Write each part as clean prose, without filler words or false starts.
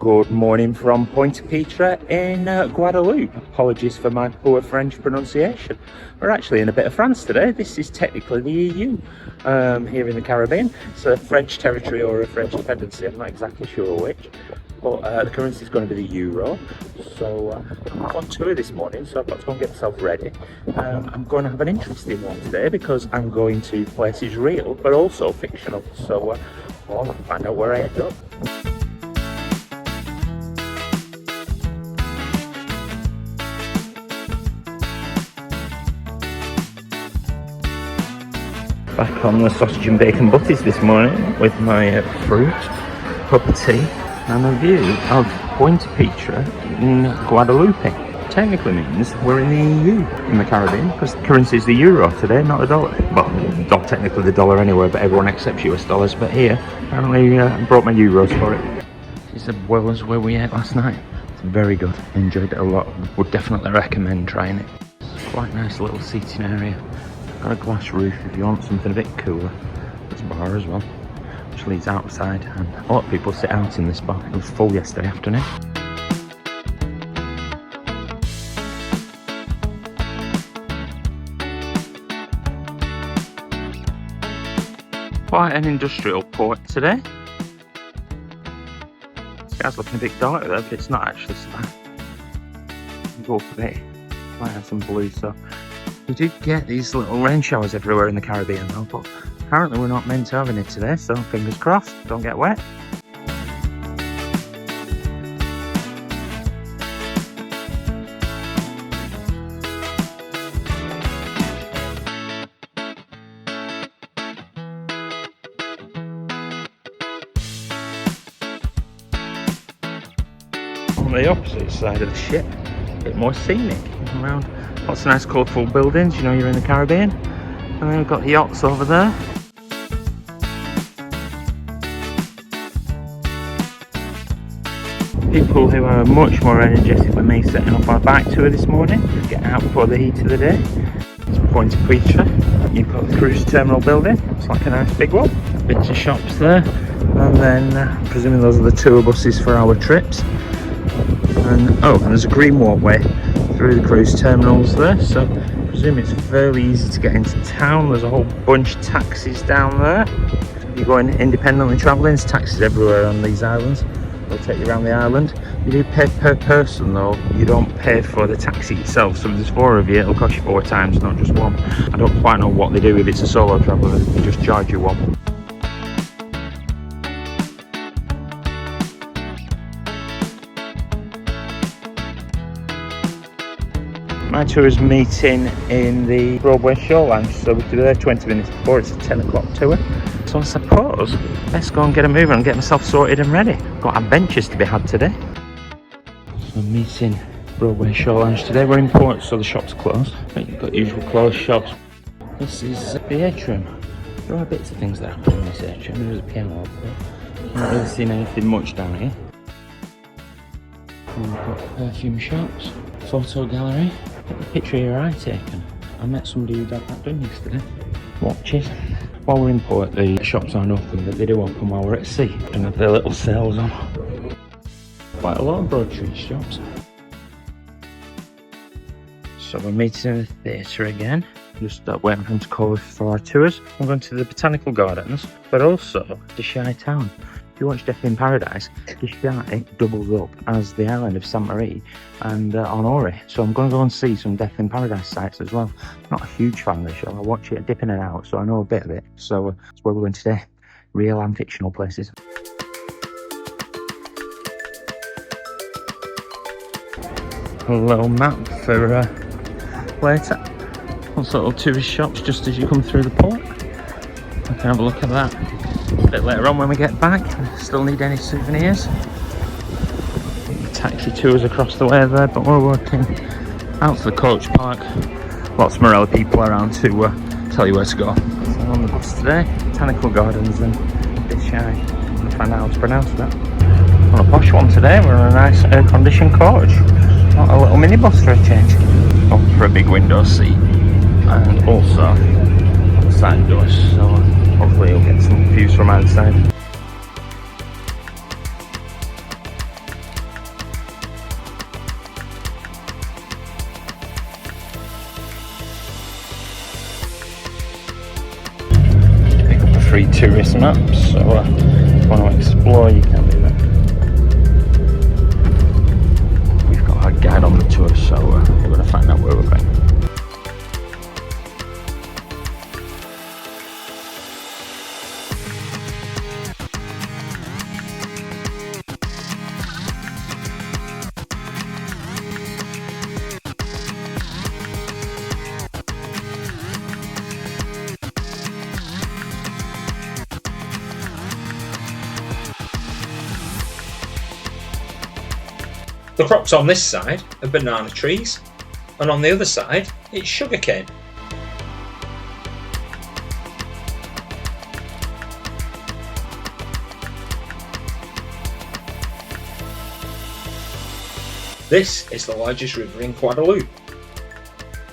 Good morning from Pointe Pitre in Guadeloupe. Apologies for my poor French pronunciation. We're actually in a bit of France today. This is technically the EU here in the Caribbean. It's a French territory or a French dependency, I'm not exactly sure which. But the currency is going to be the euro. So I'm on tour this morning, so I've got to go and get myself ready. I'm going to have an interesting one today because I'm going to places real but also fictional. So I'll find out where I end up. Back on the sausage and bacon butties this morning with my fruit, cup of tea and a view of Pointe Pitre in Guadeloupe. Technically means we're in the EU in the Caribbean because the currency is the euro today, not the dollar. Well, not technically the dollar anywhere, but everyone accepts US dollars. But here, apparently I brought my euros for it. This is well as where we ate last night. It's very good. Enjoyed it a lot. Would definitely recommend trying it. It's quite a nice little seating area. Got a glass roof if you want something a bit cooler. There's a bar as well, which leads outside, and a lot of people sit out in this bar. It was full yesterday afternoon. Quite an industrial port today. This guy's looking a bit dark there, but it's not actually so bad. Go up a bit, might have some blue, so we do get these little rain showers everywhere in the Caribbean though, but apparently we're not meant to have any today, so fingers crossed, don't get wet. On the opposite side of the ship, a bit more scenic around. Lots of nice colourful buildings, you know you're in the Caribbean. And then we've got the yachts over there. People who are much more energetic than me setting up our bike tour this morning. Get out before the heat of the day. It's Pointe Pitre. You've got the cruise terminal building. It's like a nice big one. Bits of shops there. And then, I'm presuming those are the tour buses for our trips. And there's a green walkway through the cruise terminals there, so I presume it's fairly easy to get into town. There's a whole bunch of taxis down there. If you're going independently travelling, there's taxis everywhere on these islands. They'll take you around the island. You do pay per person though, you don't pay for the taxi itself, so if there's 4 of you it'll cost you 4 times, not just one. I don't quite know what they do if it's a solo traveller, they just charge you one. My tour is meeting in the Broadway Shoreline, so we'll be there 20 minutes before. It's a 10 o'clock tour. So I suppose let's go and get a move on and get myself sorted and ready. Got adventures to be had today. So I'm meeting Broadway Shoreline today. We're in Pointe, so the shop's closed. But you've got usual closed shops. This is the atrium. There are bits of things that happen in this atrium. There's a piano up there. I've not really seen anything much down here. And we've got perfume shops, photo gallery. Got the Pitre I taken. I met somebody who had that done yesterday. Watches. While we're in port, the shops aren't open, but they do open while we're at sea and have their little sales on. Quite a lot of Broadstreet shops. So we're meeting in the theatre again. Just waiting for them to call for our tours. I'm going to the Botanical Gardens, but also Deshaie town. If you watch Death in Paradise, Deshaie doubles up as the island of Sainte Marie and Honore. So I'm going to go and see some Death in Paradise sites as well. Not a huge fan of the show. I watch it dip in and out, so I know a bit of it. So that's where we're going today. Real and fictional places. A little map for later. Lots of little tourist shops just as you come through the port. I can have a look at that a bit later on when we get back. Still need any souvenirs. Taxi tours across the way there, but we're working out to the coach park. Lots of Marella people around to tell you where to go. So on the bus today, Botanical Gardens and Deshaie. I find out how to pronounce that. On a posh one today, we're on a nice air-conditioned coach. Not a little minibus for a change. Opt for a big window seat and also side doors, so hopefully you'll get some views from outside. free tourist maps, so if you want to explore you can do that. We've got our guide on the tour, so we're going to find out where we're going. The crops on this side are banana trees, and on the other side it's sugarcane. This is the largest river in Guadeloupe.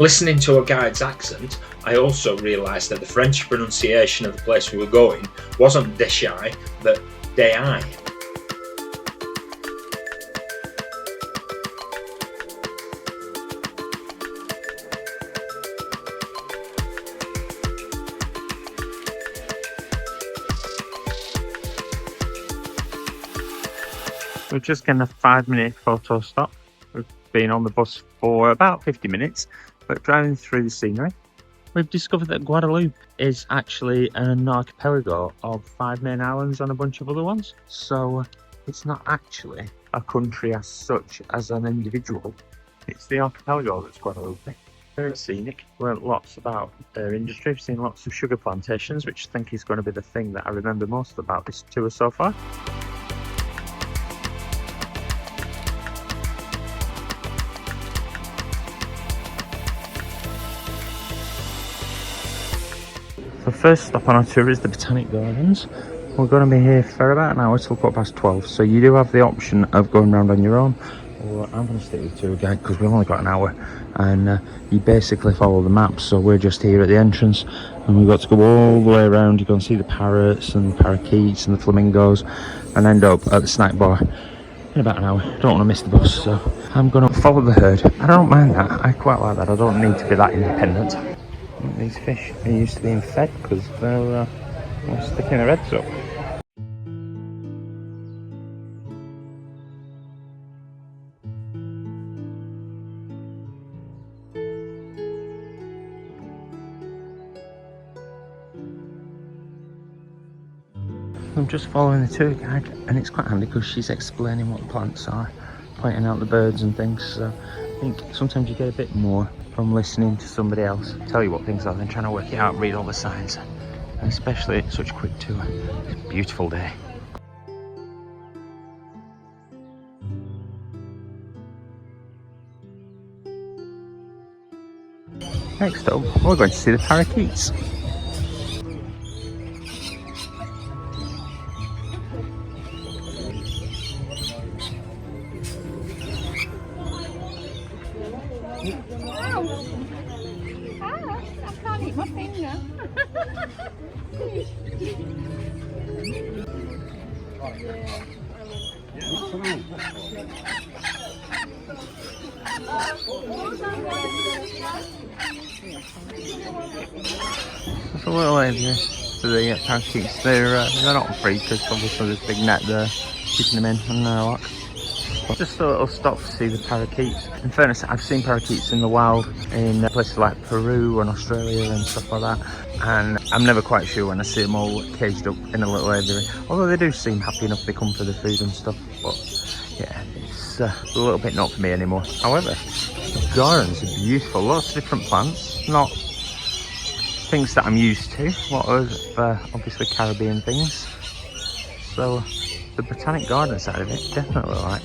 Listening to a guide's accent, I also realised that the French pronunciation of the place we were going wasn't Deshaie, but Deshaies. We're just getting a 5-minute photo stop. We've been on the bus for about 50 minutes, but driving through the scenery. We've discovered that Guadeloupe is actually an archipelago of 5 main islands and a bunch of other ones. So it's not actually a country as such as an individual. It's the archipelago that's Guadeloupe. Very scenic. We learned lots about their industry. We've seen lots of sugar plantations, which I think is going to be the thing that I remember most about this tour so far. The first stop on our tour is the Botanic Gardens. We're going to be here for about an hour till 12:15, so you do have the option of going around on your own, or I'm going to stick with the tour guide because we've only got an hour, and you basically follow the maps. So we're just here at the entrance, and we've got to go all the way around. You can see the parrots and the parakeets and the flamingos, and end up at the snack bar in about an hour. Don't want to miss the bus, so I'm going to follow the herd. I don't mind that. I quite like that. I don't need to be that independent. These fish are used to being fed because they're sticking their heads up. I'm just following the tour guide, and it's quite handy because she's explaining what the plants are, pointing out the birds and things, so I think sometimes you get a bit more from listening to somebody else tell you what things are than trying to work it out and read all the signs, and especially at such a quick tour. It's a beautiful day. Next up, we're going to see the parakeets. I can't eat my finger. That's a little area for the parakeets. They're not free because obviously there's a big net there keeping them in and they're locked. Just a little stop to see the parakeets. In fairness, I've seen parakeets in the wild in places like Peru and Australia and stuff like that, and I'm never quite sure when I see them all caged up in a little aviary, although they do seem happy enough they come for the food and stuff. But yeah, it's a little bit not for me anymore. However, the gardens are beautiful, lots of different plants, not things that I'm used to, a lot of obviously Caribbean things, so the botanic garden side of it definitely like.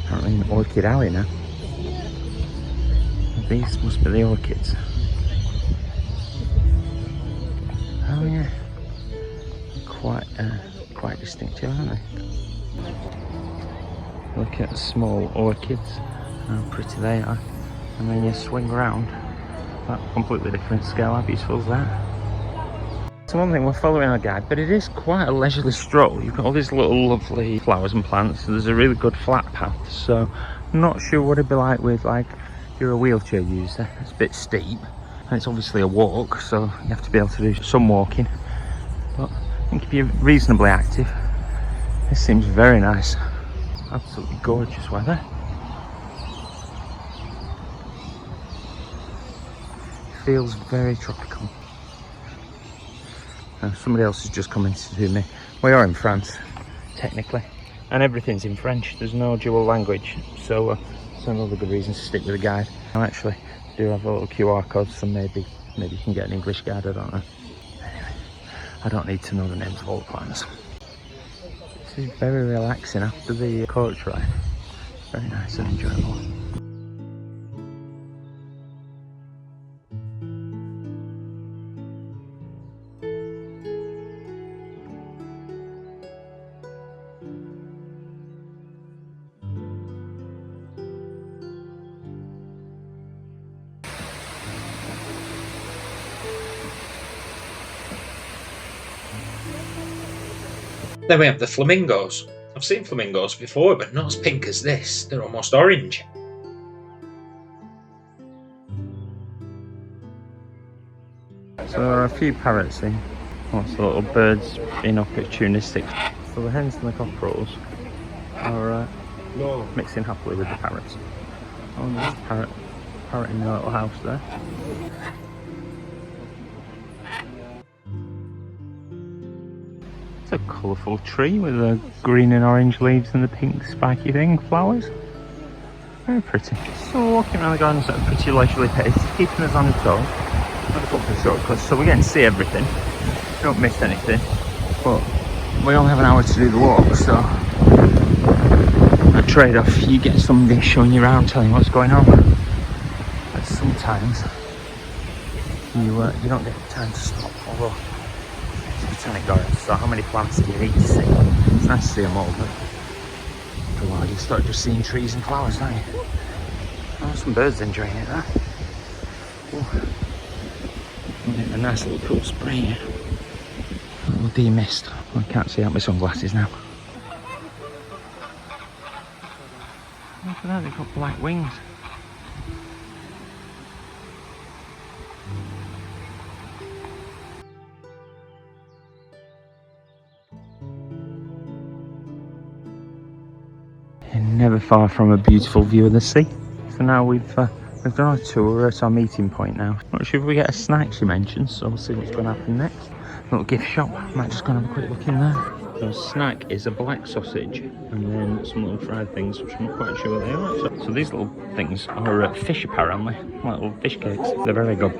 Apparently an orchid alley now. These must be the orchids. Oh yeah, quite distinctive, aren't they? Look at the small orchids, how pretty they are, and then you swing around, that completely different scale. How beautiful is that? So one thing, we're following our guide, but it is quite a leisurely stroll. You've got all these little lovely flowers and plants, and there's a really good flat path, so I'm not sure what it'd be like with like you're a wheelchair user, it's a bit steep, and it's obviously a walk, so you have to be able to do some walking. But I think if you're reasonably active, this seems very nice. Absolutely gorgeous weather. Feels very tropical. Now, somebody else has just come in to do me. We are in France, technically, and everything's in French. There's no dual language, so it's another good reason to stick with a guide. I actually do have a little QR code, so maybe you can get an English guide. I don't know. Anyway, I don't need to know the names of all the plants. This is very relaxing after the coach ride. Very nice and enjoyable. Then we have the flamingos. I've seen flamingos before, but not as pink as this. They're almost orange. So there are a few parrots in. Lots of little birds being opportunistic. So the hens and the cockerels are mixing happily with the parrots. Oh, there's a parrot in the little house there. It's a colourful tree with the green and orange leaves and the pink spiky thing, flowers. Very pretty. So we're walking around the gardens at a pretty leisurely pace, keeping us on the toes. Not a couple of shortcuts, so we're getting to see everything. Don't miss anything. But we only have an hour to do the walk, so a trade-off. You get somebody showing you around, telling you what's going on. But sometimes you don't get time to stop. Although Botanic gardens, so how many plants do you need to see? It's nice to see them all, but after a while you start just seeing trees and flowers, don't you? Oh, some birds enjoying it there. A nice little cool spray here. A little de-mist. I can't see out my sunglasses now. Look at that, they've got black wings. Never far from a beautiful view of the sea. So now we've done our tour. We're at our meeting point now. Not sure if we get a snack, she mentioned, so we'll see what's going to happen next. Little gift shop. Might just go and have a quick look in there. So snack is a black sausage and then some little fried things, which I'm not quite sure what they are. So these little things are fish apparently, little fish cakes. They're very good.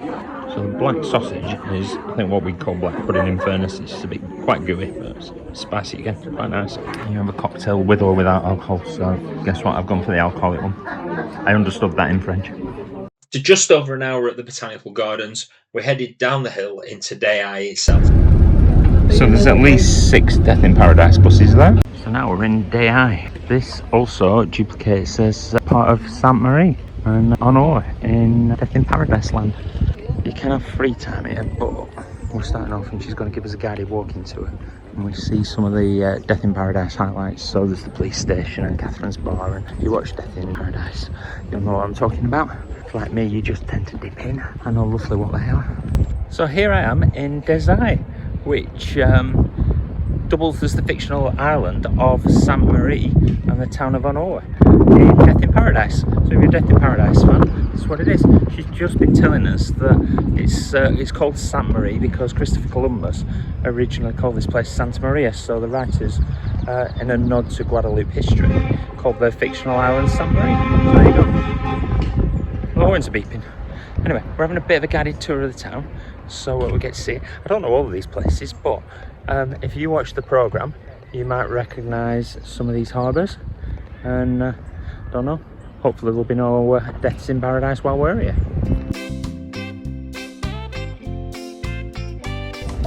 So the black sausage is, I think, what we call black pudding in fairness. It's a bit quite gooey, but it's spicy again, quite nice. You have a cocktail with or without alcohol, so guess what, I've gone for the alcoholic one. I understood that in French. To just over an hour at the Botanical Gardens, we're headed down the hill into Deshaie itself. So there's at least 6 Death in Paradise buses there. So now we're in Deshaie. This also duplicates as part of Sainte Marie and Honore in Death in Paradise land. You can have free time here, but we're starting off and she's going to give us a guided walking tour. And we see some of the Death in Paradise highlights. So there's the police station and Catherine's Bar, and if you watch Death in Paradise, you'll know what I'm talking about. If like me, you just tend to dip in. I know roughly what they are. So here I am in Deshaie, which doubles as the fictional island of Sainte Marie and the town of Honore in Death in Paradise. So if you're a Death in Paradise fan, this is what it is. She's just been telling us that it's called Sainte Marie because Christopher Columbus originally called this place Santa Maria. So the writers, in a nod to Guadeloupe history, called the fictional island Sainte Marie. So there you go. The horns are beeping. Anyway, we're having a bit of a guided tour of the town, so we get to see it. I don't know all of these places, but if you watch the programme, you might recognise some of these harbours, and don't know, hopefully there'll be no deaths in paradise while we're here.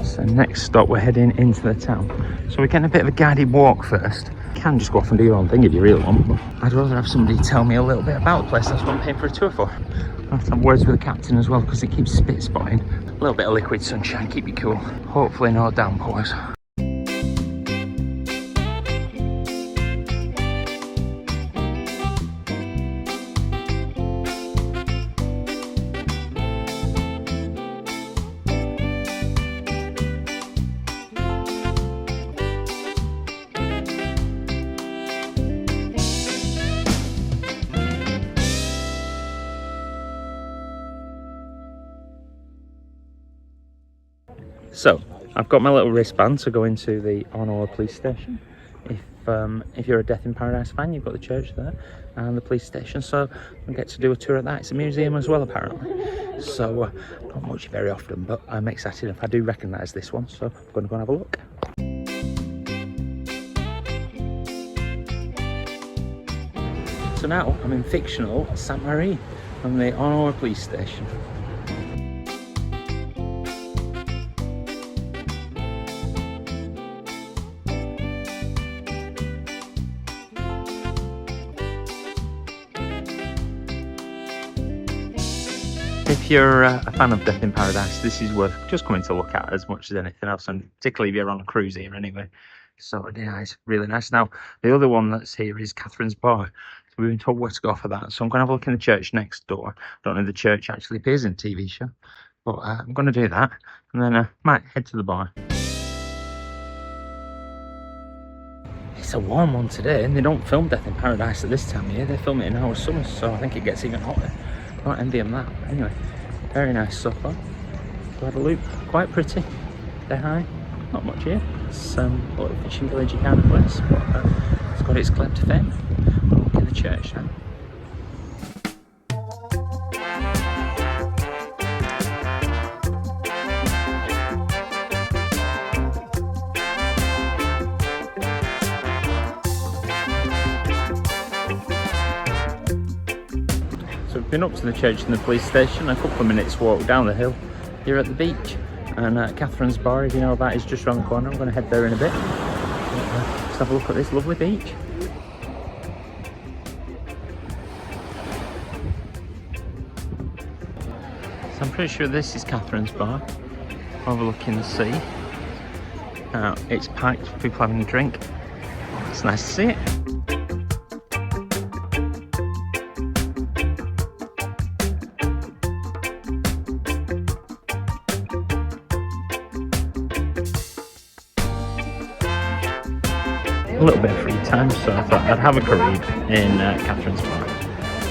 So next stop, we're heading into the town. So we're getting a bit of a guided walk first. You can just go off and do your own thing if you really want, but I'd rather have somebody tell me a little bit about the place. That's what I'm paying for a tour for. I have to have words with the captain as well because it keeps spit spotting. A little bit of liquid sunshine, keep you cool. Hopefully no downpours. So I've got my little wristband to go into the Honore police station. If you're a Death in Paradise fan, you've got the church there and the police station, so I get to do a tour of that. It's a museum as well, apparently. So not much very often, but I'm excited if I do recognise this one, so I'm going to go and have a look. So now I'm in fictional Sainte Marie from the Honore police station. If you're a fan of Death in Paradise, this is worth just coming to look at as much as anything else, and particularly if you're on a cruise here anyway. So yeah, it's really nice. Now, the other one that's here is Catherine's Bar. So we've been told where to go for that. So I'm going to have a look in the church next door. I don't know if the church actually appears in the TV show, but I'm going to do that. And then I might head to the bar. It's a warm one today, and they don't film Death in Paradise at this time of year. They film it in our summer, so I think it gets even hotter. Can't envy them that. Anyway, very nice so far. Guadeloupe, quite pretty. Deshaies, not much here. It's a little fishing villagey kind of place, but it's got its claim to fame. Look in the church now. So we've been up to the church and the police station, a couple of minutes walk down the hill here at the beach. And Catherine's Bar, if you know that, is just around the corner. I'm going to head there in a bit. Let's have a look at this lovely beach. So I'm pretty sure this is Catherine's Bar, overlooking the sea. It's packed for people having a drink. It's nice to see it. A little bit of free time, so I thought I'd have a Carib in Catherine's Bar,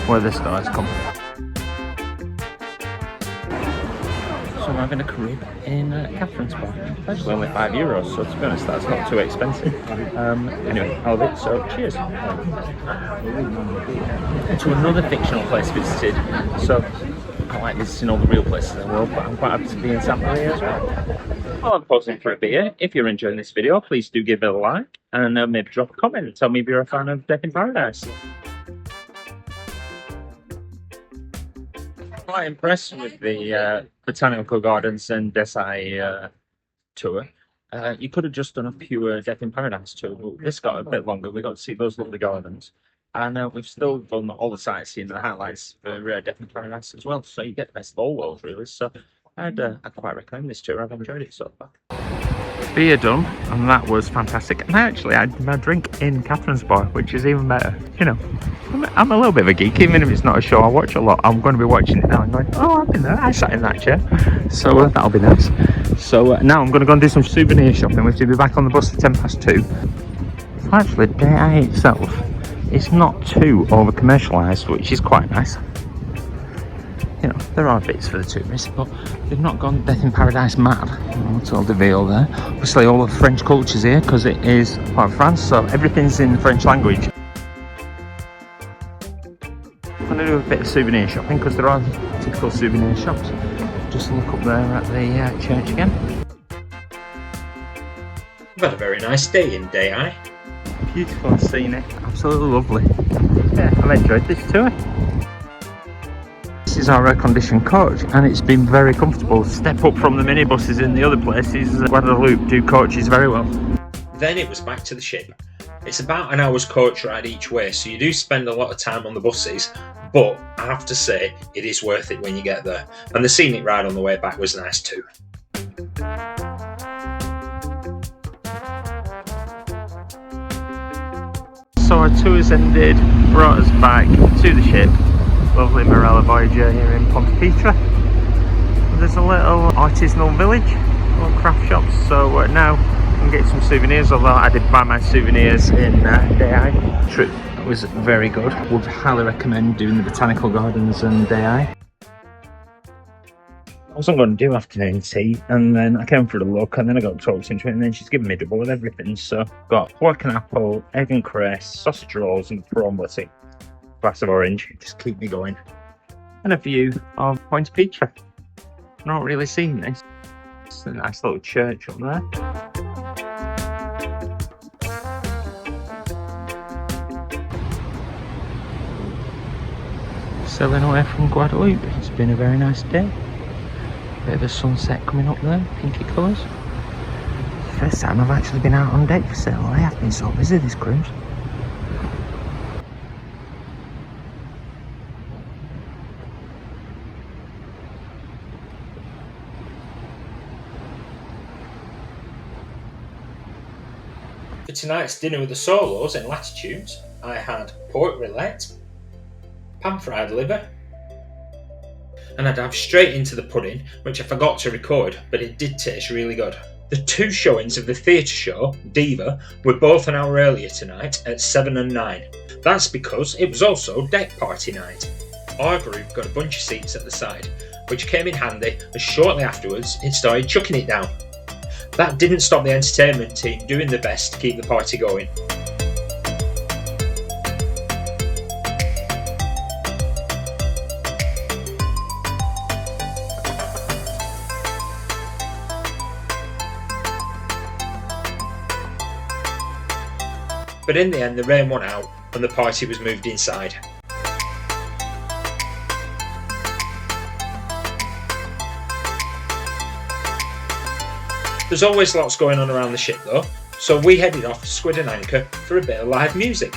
where the stars come from. So I'm having a Carib in Catherine's Bar. It's actually only €5, so to be honest, that's not too expensive. Anyway, I'll have it, so cheers. To another fictional place visited. So I like visiting all the real places in the world, but I'm quite happy to be in Sainte Marie as well. While I'm pausing for a beer, if you're enjoying this video, please do give it a like and maybe drop a comment and tell me if you're a fan of Death in Paradise. Quite impressed with the Botanical Gardens and Deshaie tour. You could have just done a pure Death in Paradise tour, but this got a bit longer. We got to see those lovely gardens. And we've still done all the sightseeing, the highlights for Death in Paradise as well. So you get the best of all worlds, really. So I'd quite recommend this tour. I've enjoyed it so far. Beer done, and that was fantastic. And I actually had my drink in Catherine's Bar, which is even better. You know, I'm a little bit of a geek, even if it's not a show I watch a lot. I'm going to be watching it now and going, oh, I've been there, I sat in that chair. So that'll be nice. So now I'm going to go and do some souvenir shopping. We have to be back on the bus for 2:10. So actually, Deshaie itself, it's not too over commercialised, which is quite nice. You know, there are bits for the tourists, but they've not gone Death in Paradise mad. It's all the veil there. Obviously, all the French culture's here because it is part of France, so everything's in the French language. I'm going to do a bit of souvenir shopping because there are typical souvenir shops. Just look up there at the church again. We've had a very nice day in Deshaie. Beautiful and scenic, absolutely lovely. Yeah, I've enjoyed this tour. This is our air-conditioned coach, and it's been very comfortable. Step up from the minibuses in the other places. Guadeloupe do coaches very well. Then it was back to the ship. It's about an hour's coach ride each way, so you do spend a lot of time on the buses, but I have to say it is worth it when you get there. And the scenic ride on the way back was nice too. So our tour's ended, brought us back to the ship. Lovely Marella Voyager here in Pointe. There's a little artisanal village, little craft shops, so now I can get some souvenirs, although I did buy my souvenirs in Deshaie. Trip was very good. Would highly recommend doing the Botanical Gardens and Deshaie. wasn't going to do afternoon tea, and then I came for a look, and then I got talked into it, and then she's given me double with everything. So got pork and apple, egg and cress, sausage rolls, and prawn butty. Glass of orange, just keep me going. And a view of Pointe Pitre. Not really seen this. It's a nice little church up there. Sailing away from Guadeloupe. It's been a very nice day. Bit of a sunset coming up there, pinky colours. First time I've actually been out on deck for sail. I have been so busy this cruise. For tonight's dinner with the solos in Latitudes, I had pork rillette, pan-fried liver, and I dived straight into the pudding, which I forgot to record, but it did taste really good. The two showings of the theatre show, Diva, were both an hour earlier tonight at 7 and 9. That's because it was also deck party night. Our group got a bunch of seats at the side, which came in handy as shortly afterwards it started chucking it down. That didn't stop the entertainment team doing their best to keep the party going. But in the end the rain won out and the party was moved inside. There's always lots going on around the ship though, so we headed off to Squid and Anchor for a bit of live music.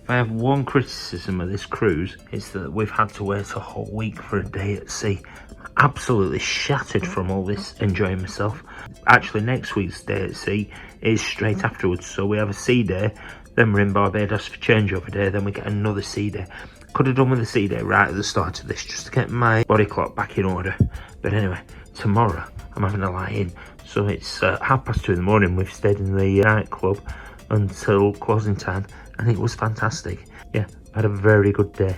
If I have one criticism of this cruise, it's that we've had to wait a whole week for a day at sea. I'm absolutely shattered from all this, enjoying myself. Actually, next week's day at sea is straight afterwards, so we have a sea day, then we're in Barbados for changeover day, then we get another sea day. Could have done with the sea day right at the start of this, just to get my body clock back in order. But anyway, tomorrow I'm having a lie in, so it's 2:30 in the morning. We've stayed in the nightclub until closing time, and it was fantastic. Yeah, I had a very good day.